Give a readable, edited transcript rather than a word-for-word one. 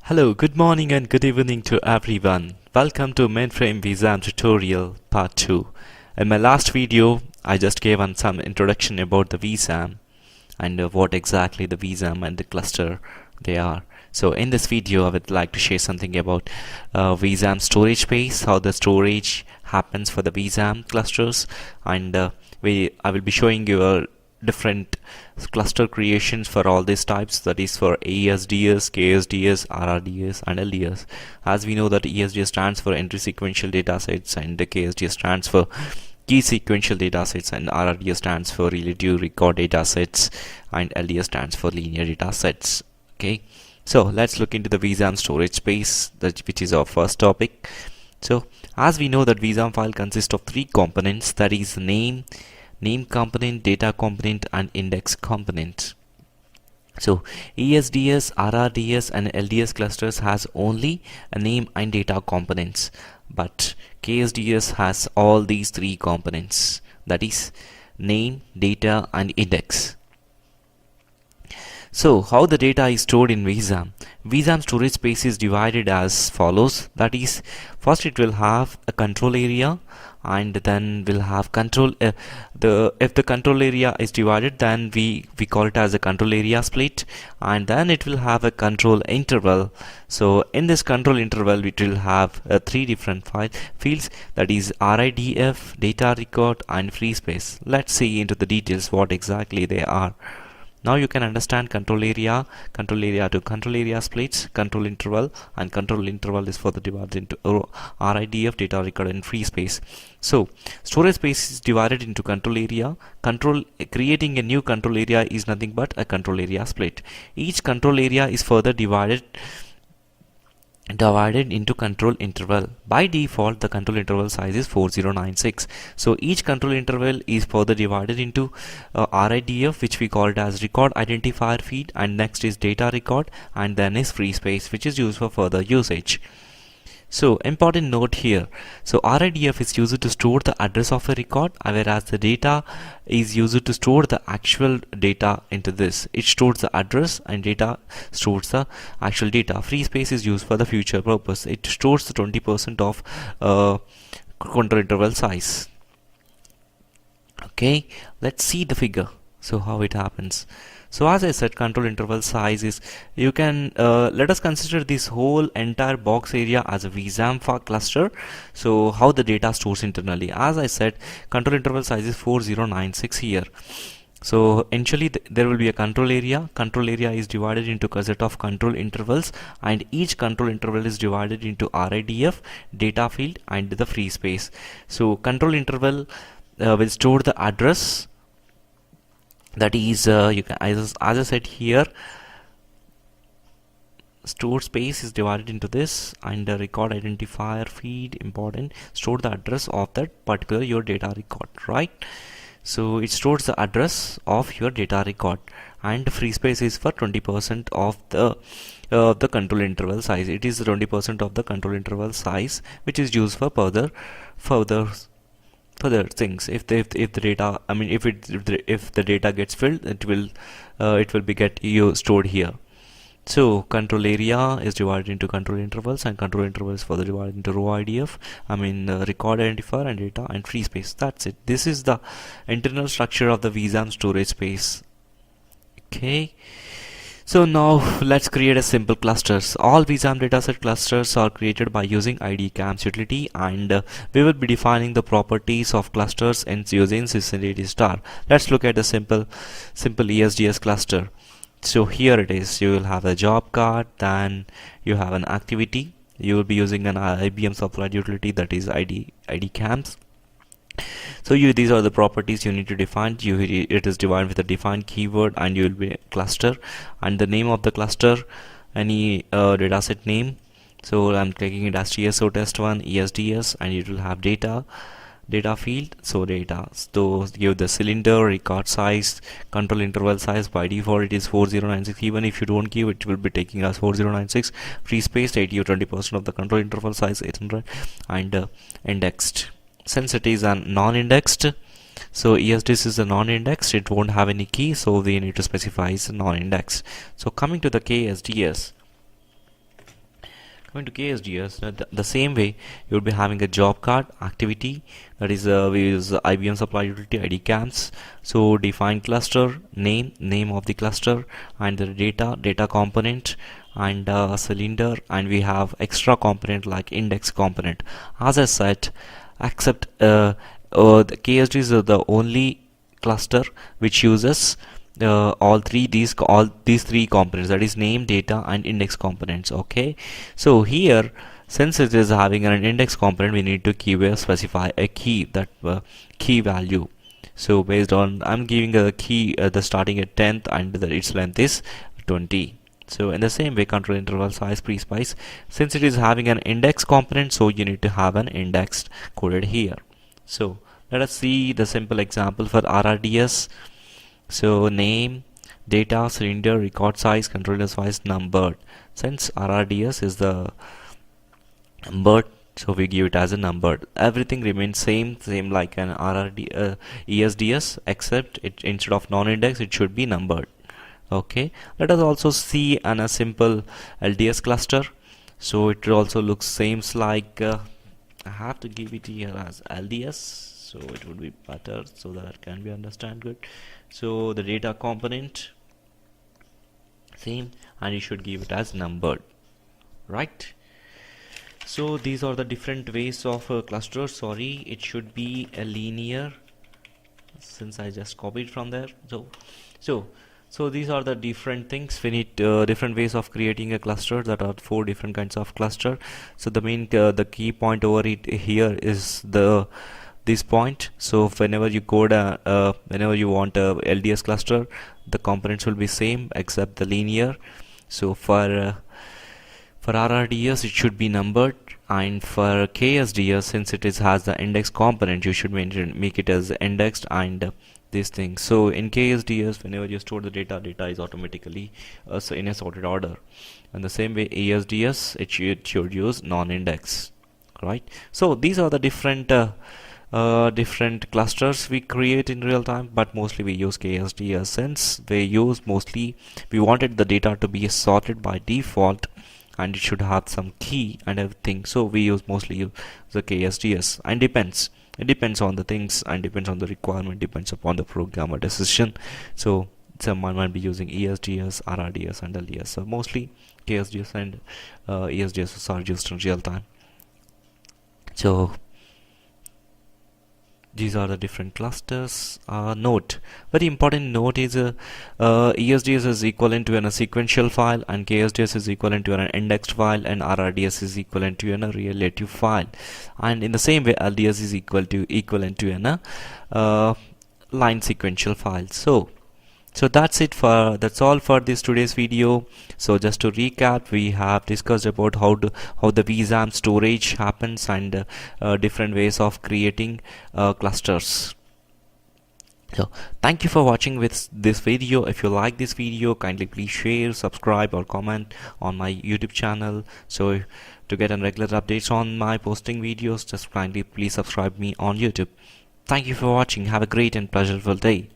Hello, good morning and good evening to everyone. Welcome to Mainframe VSAM tutorial part 2. In my last video, I just gave some introduction about the VSAM and what exactly the VSAM and the cluster they are. So in this video, I would like to share something about VSAM storage space, how the storage happens for the VSAM clusters, and I will be showing you different cluster creations for all these types, that is for ESDS, KSDS, RRDS and LDS. As we know that ESDS stands for entry sequential datasets and the KSDS stands for key sequential datasets and RRDS stands for relative record datasets and LDS stands for linear datasets. Okay, so let's look into the VSAM storage space, which is our first topic. So as we know that VSAM file consists of three components, that is name component, data component and index component. So ESDS, RRDS and LDS clusters has only a name and data components, but KSDS has all these three components, that is name, data and index. So how the data is stored in VSAM? VSAM storage space is divided as follows, that is first it will have a control area and then we'll have control if the control area is divided, then we call it as a control area split, and then it will have a control interval. So in this control interval it will have three different fields, that is RIDF, data record and free space. Let's see into the details what exactly they are. Now you can understand control area to control area splits, control interval, and control interval is for the divided into RIDF, data record and free space. So storage space is divided into control area. Creating a new control area is nothing but a control area split. Each control area is further divided into control interval. By default the control interval size is 4096. So each control interval is further divided into RIDF, which we call it as record identifier feed, and next is data record, and then is free space, which is used for further usage. So important note here, so RIDF is used to store the address of a record, whereas the data is used to store the actual data into this. It stores the address and data stores the actual data. Free space is used for the future purpose. It stores the 20% of control interval size. Okay, let's see the figure. So how it happens. So as I said, control interval size is, you can let us consider this whole entire box area as a VSAM cluster. So how the data stores internally, as I said, control interval size is 4096 here. So initially there will be a control area. Control area is divided into a set of control intervals, and each control interval is divided into RIDF, data field and the free space. So control interval will store the address, that is you can, as I said here, store space is divided into this, and the record identifier feed, important, store the address of that particular your data record, right? So it stores the address of your data record, and free space is for 20% of the control interval size. It is 20% of the control interval size, which is used for further things. If the data, I mean if the data gets filled, it will be stored here. So control area is divided into control intervals, and control intervals further divided into row IDF, record identifier and data and free space. That's it. This is the internal structure of the VSAM storage space. Okay, so now let's create a simple clusters. All VSAM dataset clusters are created by using IDCAMS utility, and we will be defining the properties of clusters and using sys. Let's look at the simple ESDS cluster. So here it is. You will have a job card, then you have an activity. You will be using an IBM supplied utility, that is IDCAMS. So these are the properties you need to define. It is defined with a defined keyword, and you will be a cluster, and the name of the cluster, any dataset name. So I'm clicking it as TSO test1 ESDS, and it will have data field. So data, so give the cylinder, record size, control interval size. By default it is 4096. Even if you don't give, it will be taking as 4096. Free space 80 or 20% of the control interval size 800, and indexed. Since it is a non-indexed, so ESDS is a non-indexed, it won't have any key, so we need to specify is non-indexed. So coming to the KSDS, Coming to KSDS, the same way you'll be having a job card activity, that is we use IBM supply utility ID camps. So define cluster name of the cluster, and the data component, and cylinder, and we have extra component like index component. As I said, except the KSDS is the only cluster which uses all these three components, that is name, data, and index components. Okay, so here, since it is having an index component, we need to specify a key, that key value. So based on, I'm giving a key the starting at 10th, and its length is 20. So in the same way, control interval size pre-spice, since it is having an index component, so you need to have an index coded here. So let us see the simple example for RRDS. So name, data, cylinder, record size, controller size, numbered. Since RRDS is the numbered, so we give it as a numbered. Everything remains same like an ESDS, except it, instead of non-index, it should be numbered. Okay, let us also see a simple LDS cluster. So it also looks same like I have to give it here as LDS, so it would be better so that it can be understand good. So the data component same, and you should give it as numbered, right? So these are the different ways of cluster. Sorry, it should be a linear, since I just copied from there. So these are the different things. We need different ways of creating a cluster. That are 4 different kinds of cluster. So the main the key point over it here is this point. So whenever you code whenever you want a LDS cluster, the components will be same except the linear. So for RRDS it should be numbered, and for KSDS, since it has the index component, you should make it as indexed and these things. So in KSDS, whenever you store the data is automatically so in a sorted order. And the same way ESDS, it should use non-index, right? So these are the different clusters we create in real time, but mostly we use KSDS since we wanted the data to be sorted by default, and it should have some key and everything. So we mostly use the KSDS, and it depends on the things, and depends on the requirement, depends upon the programmer decision. So someone might be using ESDS, RRDS, and LDS. So mostly KSDS and ESDS are used in real time. So these are the different clusters. Note, very important note is ESDS is equivalent to a sequential file, and KSDS is equivalent to an indexed file, and RRDS is equivalent to a relative file. And in the same way, LDS is equivalent to a line sequential file. So that's all for this today's video. So just to recap, we have discussed about how the VSAM storage happens, and different ways of creating clusters. So thank you for watching with this video. If you like this video, kindly please share, subscribe, or comment on my YouTube channel. So to get regular updates on my posting videos, just kindly please subscribe me on YouTube. Thank you for watching. Have a great and pleasurable day.